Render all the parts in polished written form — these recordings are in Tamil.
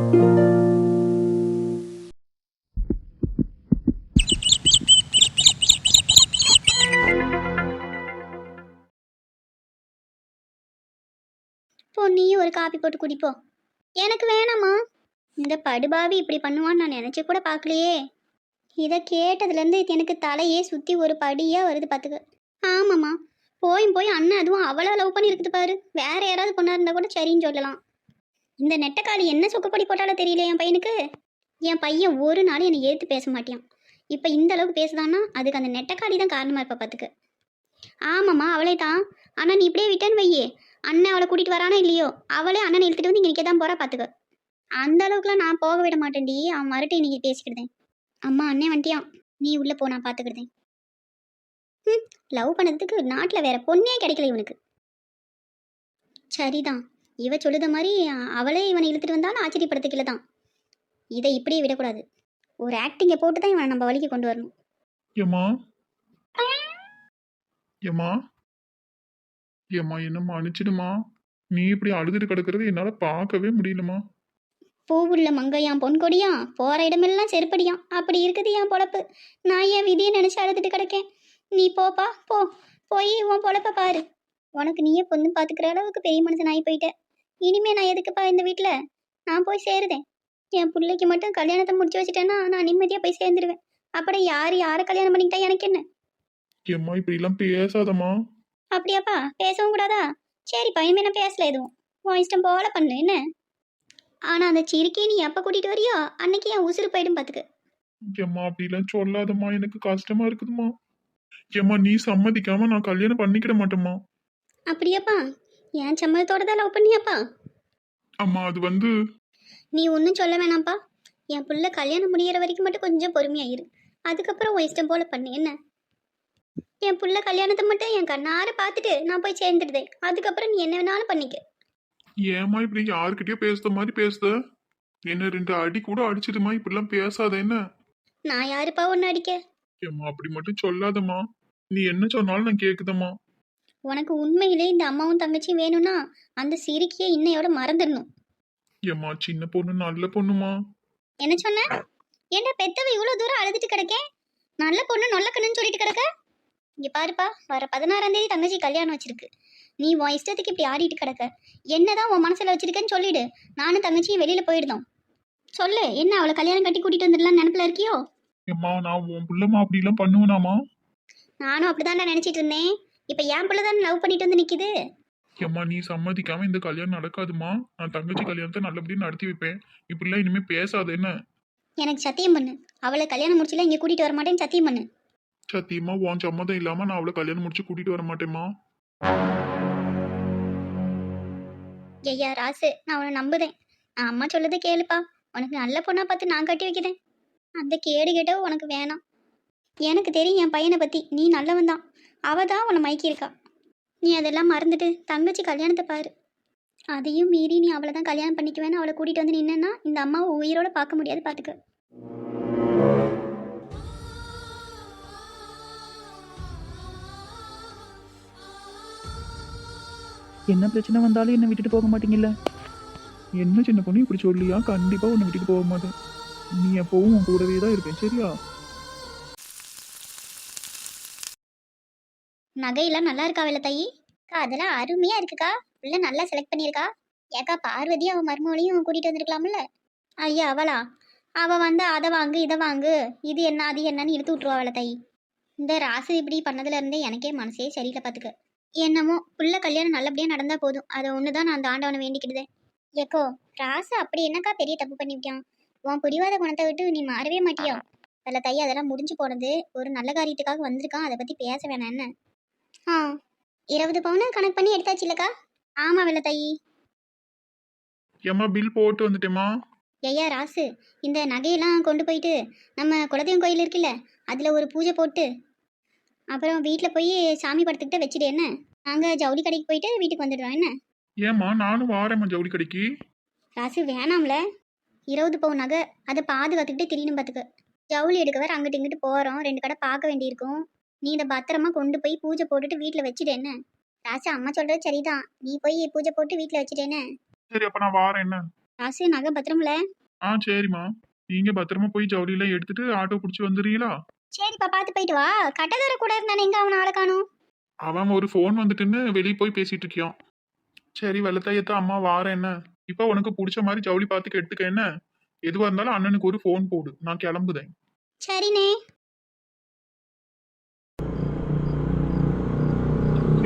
போ, நீயும் ஒரு காப்பி போட்டு குடிப்போ. எனக்கு வேணாம்மா. இந்த படுபாவி இப்படி பண்ணுவான்னு நான் நினைச்சு கூட பார்க்கலையே. இதை கேட்டதுலேருந்து எனக்கு தலையே சுற்றி ஒரு படியாக வருது பார்த்துக்க. ஆமாம்மா, போய் அண்ணன் அதுவும் அவளை லவ் பண்ணி இருக்குது பாரு. வேற யாராவது பொண்ணாக இருந்தால் கூட சரின்னு சொல்லலாம். இந்த நெட்டக்காளி என்ன சொக்கப்படி போட்டாலும் தெரியல என் பையனுக்கு. என் பையன் ஒரு நாள் என்னை ஏற்று பேச மாட்டேன். இப்போ இந்த அளவுக்கு பேசுதான்னா அதுக்கு அந்த நெட்டக்காளி தான் காரணமாக இருப்பா பார்த்துக்க. ஆமாம்மா, அவளே தான். ஆனால் நீ இப்படியே விட்டேன்னு வையே, அண்ணன் அவளை கூட்டிகிட்டு வரானோ இல்லையோ, அவளே அண்ணனை இழுத்துட்டு வந்து இங்கே நிற்க தான் போகிறா பார்த்துக்க. அந்த அளவுக்குலாம் நான் போக விட மாட்டேன்டி. அவன் மறுட்டு இன்னைக்கு பேசிக்கிட்டேன். அம்மா, அண்ணே வந்துட்டியான், நீ உள்ளே போ, நான் பார்த்துக்கிட்டேன். லவ் பண்ணதுக்கு நாட்டில் வேற பொண்ணே கிடைக்கல இவனுக்கு. சரிதான், இவ சொல்லுத மாதிரி அவளே இவனை இழுத்துட்டு வந்தாலும் ஆச்சரியப்படுத்திக்கல தான். இதை இப்படியே விடக்கூடாது. ஒரு ஆக்டிங்கை போட்டு தான் இவனை நம்ம வழிக்கு கொண்டு வரணும். ஏம்மா ஏம்மா ஏம்மா என்னம்மா அனுச்சிடுமா, நீ இப்படி அழுதுட்டு கிடக்கிறது என்னால பார்க்கவே முடியலம்மா. பூவுள்ள மங்கையாம் பொன்கொடியாம், போகிற இடமெல்லாம் செருப்படியாம், அப்படி இருக்குது என் பொழப்பு. நான் என் விதியை நினச்சி அழுதுட்டு கிடக்கேன். நீ போப்பா, போய் உன் பொழப்ப பாரு. உனக்கு நீயே பொண்ணு பார்த்துக்கிற அளவுக்கு பெரிய மனுஷன் ஆகி போயிட்ட. இனிமே நான் எதுக்குப்பா இந்த வீட்டில்? நான் போய் சேருதேன். என் பிள்ளைக்கு மட்டும் கல்யாணத்தை முடிச்சு வச்சுட்டேன்னா நான் நிம்மதியாக போய் சேர்ந்துருவேன். அப்படி யாரை கல்யாணம் பண்ணிக்கிட்டா எனக்கு என்ன? ஏம்மா இப்படிலாம் பேசாதம்மா. அப்படியாப்பா, பேசவும் கூடாதா? சரிப்பா, இனிமே நான் பேசல எதுவும். உன் இஷ்டம் போல பண்ணு என்ன. ஆனால் அந்த சிரிக்கி நீ எப்போ கூட்டிகிட்டு வரியோ அன்னைக்கு என் உசுறு போயிடும் பார்த்துக்கு. ஏம்மா அப்படிலாம் சொல்லாதம்மா, எனக்கு கஷ்டமா இருக்குதுமா. ஏம்மா நீ சம்மதிக்காம நான் கல்யாணம் பண்ணிக்கிட மாட்டேம்மா. அப்படியாப்பா, என் சம்மதத்தோட தான் லவ் பண்ணியாப்பா? அம்மா அது வந்து நீ ஒன்றும் சொல்ல வேணாம்ப்பா. என் புள்ள கல்யாணம் முடிகிற வரைக்கும் மட்டும் கொஞ்சம் பொறுமையாயிரு. அதுக்கப்புறம் உன் இஷ்டம் போல பண்ணு என்ன. என் புள்ள கல்யாணத்தை மட்டும் என் கண்ணார பார்த்துட்டு நான் போய் சேர்ந்துடுதேன். அதுக்கப்புறம் நீ என்ன வேணாலும் பண்ணிக்க. ஏம்மா இப்படி யாருக்கிட்டயோ பேசுற மாதிரி பேசுத? என்ன 2 அடி கூட அடிச்சிடுமா, இப்படிலாம் பேசாத என்ன. நான் யாருப்பா ஒன்று அடிக்க? ஏம்மா அப்படி மட்டும் சொல்லாதம்மா, நீ என்ன சொன்னாலும் நான் கேக்குதம்மா. உனக்கு உண்மையிலே இந்த அம்மாவும் தங்கச்சியும் வேணும்னா அந்த சிரிக்கியை இன்னையோட மறந்துடணும். ஏம்மா சின்ன பொண்ணு நல்ல பொண்ணுமா. என்ன சொன்ன? ஏன்டா பெத்தவ இவ்வளோ தூரம் அழுதுட்டு கிடக்கேன். நல்ல பொண்ணு நொல்லக்கணுன்னு சொல்லிட்டு கிடக்க. இங்கே பாருப்பா, வர 16ஆம் தேதி தங்கச்சி கல்யாணம் வச்சிருக்கு. நீ உன் இஷ்டத்துக்கு இப்படி ஆடிட்டு கிடக்க. என்னதான் உன் மனசில் வச்சிருக்கேன்னு சொல்லிடு. நானும் தங்கச்சியும் வெளியில் போயிடுதோம். சொல்லு, என்ன அவளை கல்யாணம் கட்டி கூட்டிட்டு வந்துடலாம் நினப்பில் இருக்கியோ? ஏம்மா நான் உன் புள்ளமா அப்படிலாம் பண்ணுவேனாமா? நானும் அப்படிதான்டா நினச்சிட்டு இருந்தேன். இப்போ என் பிள்ளை தானே லவ் பண்ணிட்டு வந்து நிற்கிது. ஏம்மா நீ சம்மதிக்காம இந்த கல்யாணம் நடக்காதுமா. நான் தங்கச்சி கல்யாணத்தை நல்லபடியா நடத்தி வைப்பேன். இப்படிலாம் இனிமே பேசாத என்ன. எனக்கு சத்தியம் பண்ணு, அவளை கல்யாணம் முடிச்சுலாம் இங்கே கூட்டிட்டு வர மாட்டேன்னு சத்தியம் பண்ணு. சத்தியமா உன் சம்மதம் இல்லாம நான் அவளை கல்யாணம் முடிச்சு கூட்டிட்டு வர மாட்டேம்மா. ஐயா ராசு, நான் உன்னை நம்புதேன். நான் அம்மா சொல்லதை கேளுப்பா. உனக்கு நல்ல பொண்ணா பார்த்து நான் கட்டி வைக்கிறேன். அந்த கேடு கேட்டோ உனக்கு வேணாம். எனக்கு தெரியும் என் பையனை பற்றி, நீ நல்லவன் தான். அவள் தான் உன்னை மயக்கியிருக்கா. நீ அதெல்லாம் மறந்துட்டு தங்கச்சி கல்யாணத்தை பாரு. அதையும் மீறி நீ அவளை தான் கல்யாணம் பண்ணிக்குவேன்னு அவளை கூட்டிகிட்டு வந்து நின்னா இந்த அம்மாவை உயிரோட பார்க்க முடியாது பார்த்துக்க. என்ன பிரச்சனை வந்தாலும் என்னை விட்டுட்டு போக மாட்டீங்கல்ல? என்ன சின்ன பொண்ணு இப்படி சொல்லியா? கண்டிப்பா உன்னை விட்டுட்டு போக மாட்டேன். நீ எப்பவும் உன் கூடவே தான் இருப்பேன், சரியா? நகையெல்லாம் நல்லா இருக்கா வெள்ள தாயி? அக்கா அதெல்லாம் அருமையாக இருக்குக்கா. பிள்ளை நல்லா செலக்ட் பண்ணியிருக்கா. ஏக்கா பார்வதியும் அவன் மருமகளையும் கூட்டிகிட்டு வந்துருக்கலாம்ல? ஐயா அவளா? அவள் வந்து அதை வாங்கு இதை வாங்கு, இது என்ன அது என்னன்னு இழுத்து விட்ருவா வெள்ள தாயி. இந்த ராசு இப்படி பண்ணதுலேருந்தே எனக்கே மனசே சரியில்லை பார்த்துக்க. என்னமோ புள்ள கல்யாணம் நல்லபடியாக நடந்தால் போதும், அதை ஒன்று தான் நான் அந்த ஆண்டவனை வேண்டிக்கிடுதேன். ஏக்கோ, ராசு அப்படி என்னக்கா பெரிய தப்பு பண்ணிவிட்டான்? உன் பிடிவாத குணத்தை விட்டு நீ மாறவே மாட்டியா? வெள்ள தாயி அதெல்லாம் முடிஞ்சு போனது. ஒரு நல்ல காரியத்துக்காக வந்திருக்கான், அதை பற்றி பேச வேணாம் என்ன? 20 பவுன் கணக்கு பண்ணி எடுத்தாச்சு இல்லக்கா? ஆமா வெள்ள தாயி. ஏம்மா பில் போட்டு வந்துட்டேம்மா. ஐயா ராசு, இந்த நகையெல்லாம் கொண்டு போயிட்டு நம்ம குலதெய்வம் கோயில் இருக்குல்ல, அதில் ஒரு பூஜை போட்டு அப்புறம் வீட்டில் போய் சாமி படத்துக்கிட்ட வச்சுட்டு என்ன, நாங்கள் ஜவுளி கடைக்கு போயிட்டு வீட்டுக்கு வந்துடுறோம் என்ன? ஏம்மா நானும் வாரேம்மா ஜவுளி கடைக்கு. ராசு வேணாம்ல, 20 பவுன் நகை, அதை பாதுகாத்துக்கிட்டு திடீர்னு பார்த்துக்க. ஜவுளி எடுக்க வேறு அங்கிட்டு இங்கிட்டு போகிறோம், 2 கடை பார்க்க வேண்டியிருக்கும். நீ இதை பத்திரமா கொண்டு போய் பூஜை போட்டுட்டு வீட்டில் வச்சுட்டு என்ன? ராசு அம்மா சொல்கிறது சரிதான், நீ போய் பூஜை போட்டு வீட்டில் வச்சுட்டேன்னு. சரி அப்ப நான் வாரேன் என்ன. ராசு நகை பத்திரம்ல. ஆ சரிம்மா. நீங்க பத்திரமா போய் ஜவுளியெல்லாம் எடுத்துட்டு ஆட்டோ பிடிச்சி வந்துடுறீங்களா? சரிப்பா, பார்த்து போயிட்டு வா. கட்டதர கூட இருந்தானே, எங்க அவனை ஆள காணோம். அவன் ஒரு ஃபோன் வந்துட்டுன்னு வெளியே போய் பேசிட்டு இருக்கியான். சரி வெள்ளத்தாயத்த அம்மா வாரேன் என்ன. இப்போ உனக்கு பிடிச்ச மாதிரி ஜவுளி பார்த்துக்க எடுத்துக்க என்ன. எதுவா இருந்தாலும் அண்ணனுக்கு ஒரு ஃபோன் போடு, நான் கிளம்புதேன். சரிண்ணே.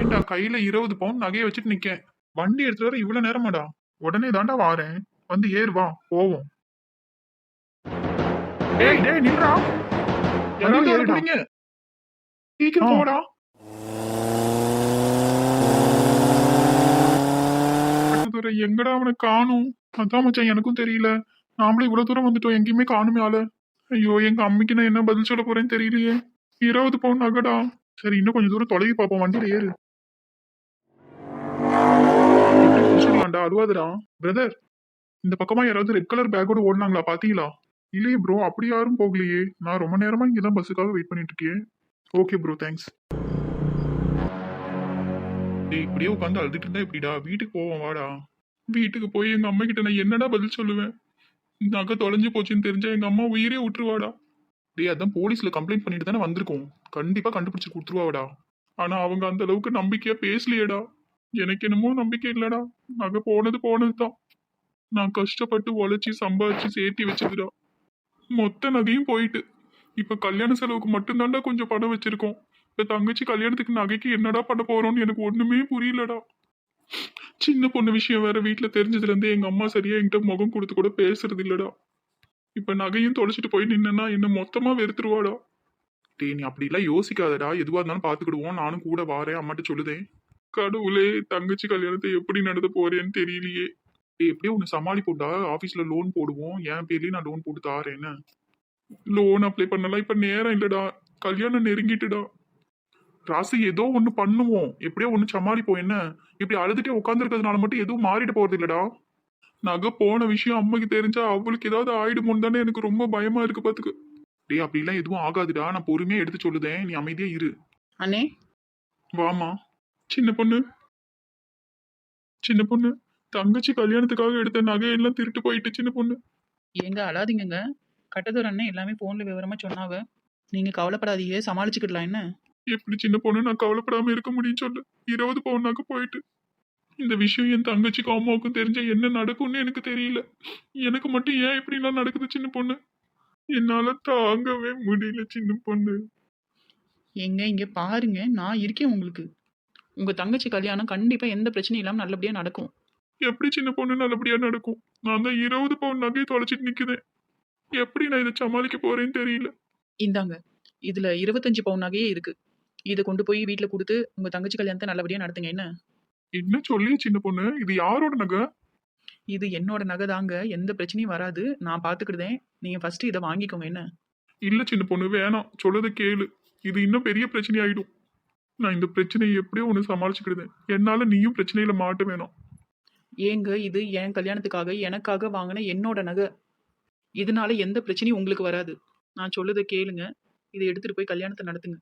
ஏண்டா கையில 20 பவுன் நகையை வச்சுட்டு நிக்கேன். வண்டி எடுத்துட்டு வர இவ்வளவு நேரமாடா? உடனே தாண்டா வாரேன். வந்து ஏறு வா போவோம். டேய் டேய் நில்றா. யாராவது ஏறுடா. ஏறுறீங்க? சீக்கிரம் ஆ. போடா. பக்கத்துல எங்கடா அவனை காணும்? அதான் மச்சான் எனக்கும் தெரியல. நாமளும் இவ்வளவு தூரம் வந்துட்டோம், எங்கேயுமே காணுமே ஆள. ஐயோ எங்க அம்மிக்கு நான் என்ன பதில் சொல்ல போறேன்னு தெரியலையே. 20 பவுன் நகைடா. சரி இன்னும் கொஞ்சம் தூரம் தொலைவி பார்ப்போம், வண்டியில ஏறு. எப்படி பிடிச்சிடலாம்டா, அழுவாதுடா. பிரதர், இந்த பக்கமா யாராவது ரெட் கலர் பேக்கோட ஓடுனாங்களா பாத்தீங்களா? இல்லையே ப்ரோ, அப்படி யாரும் போகலையே. நான் ரொம்ப நேரமா இங்கதான் பஸ்ஸுக்காக வெயிட் பண்ணிட்டு இருக்கேன். Okay bro thanks. டேய் இப்படியே உட்காந்து அழுதுட்டு இருந்தா எப்படிடா? வீட்டுக்கு போவோம் வாடா. வீட்டுக்கு போய் எங்க அம்மா கிட்ட நான் என்னடா பதில் சொல்லுவேன்? நகை தொலைஞ்சு போச்சுன்னு தெரிஞ்சா எங்க அம்மா உயிரே விட்டுருவாடா. டேய் அதான் போலீஸ்ல கம்ப்ளைண்ட் பண்ணிட்டு தானே வந்திருக்கோம். கண்டிப்பா கண்டுபிடிச்சு கொடுத்துருவாடா. ஆனா அவங்க அந்த அளவுக்கு நம்பிக்கையா பேசலையேடா. எனக்கு என்னமோ நம்பிக்கை இல்லடா. நகை போனது போனதுதான். நான் கஷ்டப்பட்டு உழைச்சி சம்பாதிச்சு சேர்த்தி வச்சதுடா. மொத்த நகையும் போயிட்டு. இப்ப கல்யாண செலவுக்கு மட்டும்தான்டா கொஞ்சம் பணம் வச்சிருக்கோம். இப்ப தங்கச்சி கல்யாணத்துக்கு நகைக்கு என்னடா பண்ண போறோம்னு எனக்கு ஒண்ணுமே புரியலடா. சின்ன பொண்ணு விஷயம் வேற வீட்டுல தெரிஞ்சதுல இருந்து எங்க அம்மா சரியா என்கிட்ட முகம் கொடுத்து கூட பேசுறது இல்லடா. இப்ப நகையும் தொலைச்சிட்டு போய் நின்னா என்ன மொத்தமா வெறுத்துருவாடா. டேய் நீ அப்படிலாம் யோசிக்காதடா. எதுவா இருந்தாலும் பாத்துக்கிடுவோம். நானும் கூட வாரேன், அம்மாட்ட சொல்லுதேன். கடவுளே, தங்கச்சி கல்யாணத்தை எப்படி நடத்த போறேன்னு தெரியலையே. டேய் எப்படியோ ஒன்று சமாளிப்போம்டா. ஆஃபீஸில் லோன் போடுவோம். என் பேர்லேயும் நான் லோன் போட்டு தாரேன்னு. லோன் அப்ளை பண்ணலாம். இப்போ நேரம் இல்லைடா. கல்யாணம் நெருங்கிட்டுடா. ராசி ஏதோ ஒன்று பண்ணுவோம். எப்படியோ ஒன்று சமாளிப்போம் என்ன. இப்படி அழுதுட்டே உட்காந்துருக்கிறதுனால மட்டும் எதுவும் மாறிட்டு போகிறது இல்லடா. நகை போன விஷயம் அம்மைக்கு தெரிஞ்சா அவளுக்கு ஏதாவது ஆயிடுமோன்னு தானே எனக்கு ரொம்ப பயமா இருக்கு பாத்துக்கு. டேய் அப்படிலாம் எதுவும் ஆகாதுடா. நான் பொறுமையா எடுத்து சொல்லுதேன். நீ அமைதியா இரு. அண்ணே, வாமா. சின்ன பொண்ணு, சின்ன பொண்ணு, தங்கச்சி கல்யாணத்துக்காக எடுத்த நகையெல்லாம் திருட்டு போயிட்டு சின்ன பொண்ணு. ஏங்க அழாதீங்கங்க. கட்டதூர் அண்ணன் எல்லாமே ஃபோனில் விவரமா சொன்னாவ. நீங்கள் கவலைப்படாதீங்க, சமாளிச்சுக்கிடலாம் என்ன. எப்படி சின்ன பொண்ணு நான் கவலைப்படாம இருக்க முடியும் சொல்லு. 20 பவுன் நகை போயிட்டு. இந்த விஷயம் என் தங்கச்சிக்கும் அம்மாவுக்கும் தெரிஞ்சா என்ன நடக்கும்னு எனக்கு தெரியல. எனக்கு மட்டும் ஏன் இப்படிலாம் நடக்குது சின்ன பொண்ணு? என்னால தாங்கவே முடியல சின்ன பொண்ணு. ஏங்க இங்கே பாருங்க, நான் இருக்கேன் உங்களுக்கு. உங்கள் தங்கச்சி கல்யாணம் கண்டிப்பாக எந்த பிரச்சனையும் இல்லாமல் நல்லபடியாக நடக்கும். எப்படி சின்ன பொண்ணு நல்லபடியா நடக்கும்? நான் தான் 20 பவுன் நகையை தொலைச்சிட்டு நிக்குதேன். எப்படி நான் இதை சமாளிக்க போறேன்னு தெரியல. இந்தாங்க, இதில் 25 பவுன் நகையே இருக்கு. இதை கொண்டு போய் வீட்டில் கொடுத்து உங்கள் தங்கச்சி கல்யாணத்தை நல்லபடியாக நடத்துங்க என்ன. என்ன சொல்லிய சின்ன பொண்ணு? இது யாரோட நகை? இது என்னோட நகை தாங்க, எந்த பிரச்சனையும் வராது, நான் பார்த்துக்கிடுதேன். நீங்கள் ஃபஸ்ட்டு இதை வாங்கிக்கோங்க என்ன. இல்ல சின்ன பொண்ணு வேணாம், சொல்லதை கேளு. இது இன்னும் பெரிய பிரச்சனை ஆயிடும். நான் இந்த பிரச்சனையை எப்படியோ ஒன்று சமாளிச்சுக்கிடுதேன். என்னால நீயும் பிரச்சனையில மாட்ட வேணாம். ஏங்க இது என் கல்யாணத்துக்காக எனக்காக வாங்கின என்னோட நகை. இதனால எந்த பிரச்சனையும் உங்களுக்கு வராது. நான் சொல்லதை கேளுங்க. இதை எடுத்துட்டு போய் கல்யாணத்தை நடத்துங்க.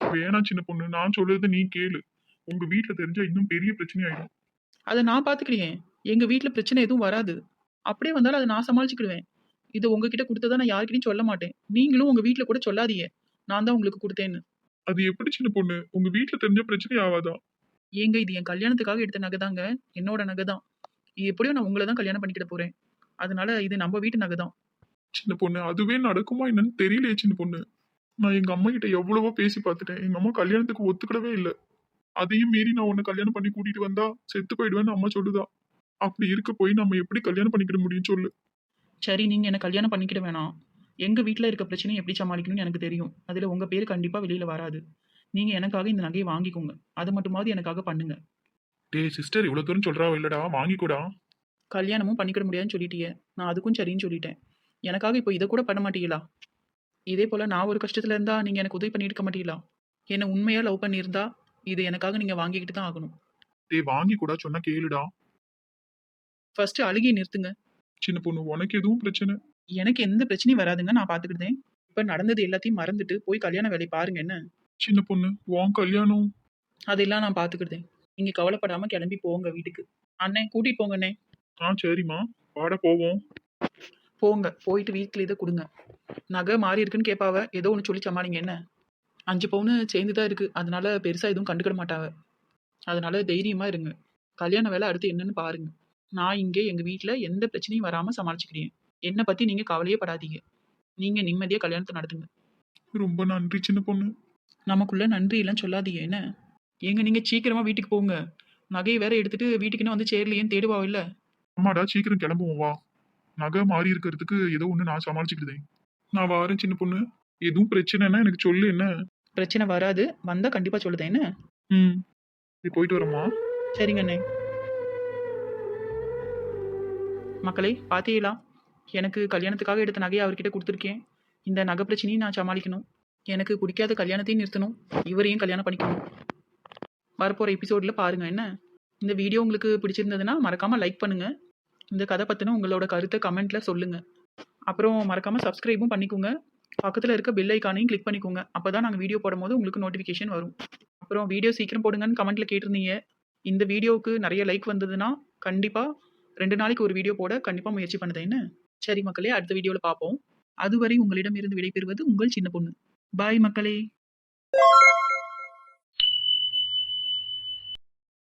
வேணாம் சின்ன பொண்ணு, நான் சொல்றது நீ கேளு. உங்க வீட்டுல தெரிஞ்சா இன்னும் பெரிய பிரச்சனை ஆயிடும். அதை நான் பார்த்துக்கிடுவேன். எங்கள் வீட்டில் பிரச்சனை எதுவும் வராது. அப்படியே வந்தாலும் அதை நான் சமாளிச்சுக்கிடுவேன். இதை உங்ககிட்ட கொடுத்ததா நான் யார்கிட்டையும் சொல்ல மாட்டேன். நீங்களும் உங்கள் வீட்டில் கூட சொல்லாதீங்க நான் தான் உங்களுக்கு கொடுத்தேன்னு. அது எப்படி சின்ன பொண்ணு? உங்க வீட்டுல தெரிஞ்ச பிரச்சனை ஆகாதா? ஏங்க இது என் கல்யாணத்துக்காக எடுத்த நகை தாங்க, என்னோட நகை தான். இது எப்படியோ நான் உங்களை தான் கல்யாணம் பண்ணிக்கிட போறேன். அதனால இது நம்ம வீட்டு நகை தான். சின்ன பொண்ணு அதுவே நடக்குமா என்னன்னு தெரியலையே சின்ன பொண்ணு. நான் எங்க அம்மா கிட்ட எவ்வளவோ பேசி பார்த்துட்டேன். எங்க அம்மா கல்யாணத்துக்கு ஒத்துக்கிடவே இல்லை. அதையும் மீறி நான் உன்னை கல்யாணம் பண்ணி கூட்டிட்டு வந்தா செத்து போயிடுவேன்னு அம்மா சொல்லுதா. அப்படி இருக்க போய் நம்ம எப்படி கல்யாணம் பண்ணிக்கிட முடியும் சொல்லு. சரி, நீங்கள் என்ன கல்யாணம் பண்ணிக்கிட வேணாம். எங்கள் வீட்டில் இருக்க பிரச்சனையை எப்படி சமாளிக்கணும்னு எனக்கு தெரியும். அதில் உங்கள் பேர் கண்டிப்பாக வெளியில் வராது. நீங்கள் எனக்காக இந்த நகையை வாங்கிக்கோங்க. அது மட்டுமாவது எனக்காக பண்ணுங்க. டேய் சிஸ்டர், இவ்வளவு தூரம் சொல்றா இல்லடா, வாங்கிக்கூடா. கல்யாணமும் பண்ணிக்கிட முடியாதுன்னு சொல்லிட்டியே, நான் அதுக்கும் சரின்னு சொல்லிட்டேன். எனக்காக இப்போ இதை கூட பண்ண மாட்டீங்களா? இதே போல் நான் ஒரு கஷ்டத்தில் இருந்தால் நீங்கள் எனக்கு உதவி பண்ணியிருக்க மாட்டீங்களா? என்னை உண்மையாக லவ் பண்ணியிருந்தா இது எனக்காக நீங்கள் வாங்கிக்கிட்டு தான் ஆகணும். டேய் வாங்கிக்கூடா, சொன்னா கேளுடா. ஃபர்ஸ்ட் அழுகியை நிறுத்துங்க. சின்ன பொண்ணு உனக்கு எதுவும் பிரச்சனை? எனக்கு எந்த பிரச்சனையும் வராதுங்க, நான் பார்த்துக்கிட்டேன். இப்போ நடந்தது எல்லாத்தையும் மறந்துட்டு போய் கல்யாண வேலையை பாருங்க என்ன. சின்ன பொண்ணு உன் கல்யாணம். அதெல்லாம் நான் பார்த்துக்கிட்டேன். நீங்கள் கவலைப்படாமல் கிளம்பி போங்க வீட்டுக்கு. அண்ணே கூட்டிகிட்டு போங்க அண்ணே. சரிம்மா. வாடா போவோம். போங்க, போயிட்டு வீட்டில் இதை கொடுங்க. நகை மாறி இருக்குன்னு கேட்பாவ, ஏதோ ஒன்று சொல்லி சமாளிங்க என்ன. 5 பவுனு சேர்ந்து தான் இருக்குது, அதனால பெருசாக எதுவும் கண்டுக்கிட மாட்டாவ. அதனால தைரியமாக இருங்க. கல்யாண வேலை அடுத்து என்னன்னு பாருங்க. நான் இங்கே எங்கள் வீட்டில் எந்த பிரச்சனையும் வராமல் சமாளிச்சுக்கிறேன். என்னை பற்றி நீங்கள் கவலையே படாதீங்க. நீங்கள் நிம்மதியாக கல்யாணத்தை நடத்துங்க. ரொம்ப நன்றி சின்ன பொண்ணு. நமக்குள்ள நன்றி எல்லாம் சொல்லாதீங்க என்ன. ஏங்க நீங்கள் சீக்கிரமாக வீட்டுக்கு போங்க. நகையை வேற எடுத்துட்டு வீட்டுக்குன்னு வந்து சேரலையேன்னு தேடுவா இல்லை. அம்மாடா சீக்கிரம் கிளம்புவோம் வா. நகை மாறி இருக்கிறதுக்கு ஏதோ ஒன்று நான் சமாளிச்சுக்கிட்டேன். நான் வாரேன் சின்ன பொண்ணு. எதுவும் பிரச்சனைன்னா எனக்கு சொல்லு என்ன. பிரச்சனை வராது, வந்தால் கண்டிப்பாக சொல்லுதேன் என்ன. ம், நீ போயிட்டு வரமா. சரிங்க அண்ணே. மக்களே பார்த்தீங்களா, எனக்கு கல்யாணத்துக்காக எடுத்த நகையை அவர்கிட்ட கொடுத்துருக்கேன். இந்த நகை பிரச்சனையும் நான் சமாளிக்கணும். எனக்கு பிடிக்காத கல்யாணத்தையும் நிறுத்தணும், இவரையும் கல்யாணம் பண்ணிக்கணும். வரப்போகிற எபிசோடில் பாருங்கள் என்ன. இந்த வீடியோ உங்களுக்கு பிடிச்சிருந்ததுன்னா மறக்காமல் லைக் பண்ணுங்கள். இந்த கதை பற்றின உங்களோட கருத்தை கமெண்ட்டில் சொல்லுங்கள். அப்புறம் மறக்காமல் சப்ஸ்கிரைபும் பண்ணிக்கோங்க. பக்கத்தில் இருக்க பெல் ஐக்கானையும் கிளிக் பண்ணிக்கோங்க. அப்போ தான் நாங்கள் வீடியோ போடும்போது உங்களுக்கு நோட்டிஃபிகேஷன் வரும். அப்புறம் வீடியோ சீக்கிரம் போடுங்கன்னு கமெண்ட்டில் கேட்டிருந்தீங்க. இந்த வீடியோவுக்கு நிறைய லைக் வந்ததுன்னா கண்டிப்பாக 2 நாளைக்கு ஒரு வீடியோ போட கண்டிப்பாக முயற்சி பண்ணுதேன் என்ன. சரி மக்களே, அடுத்த வீடியோவில் பார்ப்போம். அதுவரை உங்களிடமிருந்து விடைபெறுவது உங்கள் சின்ன பொண்ணு. பாய் மக்களே.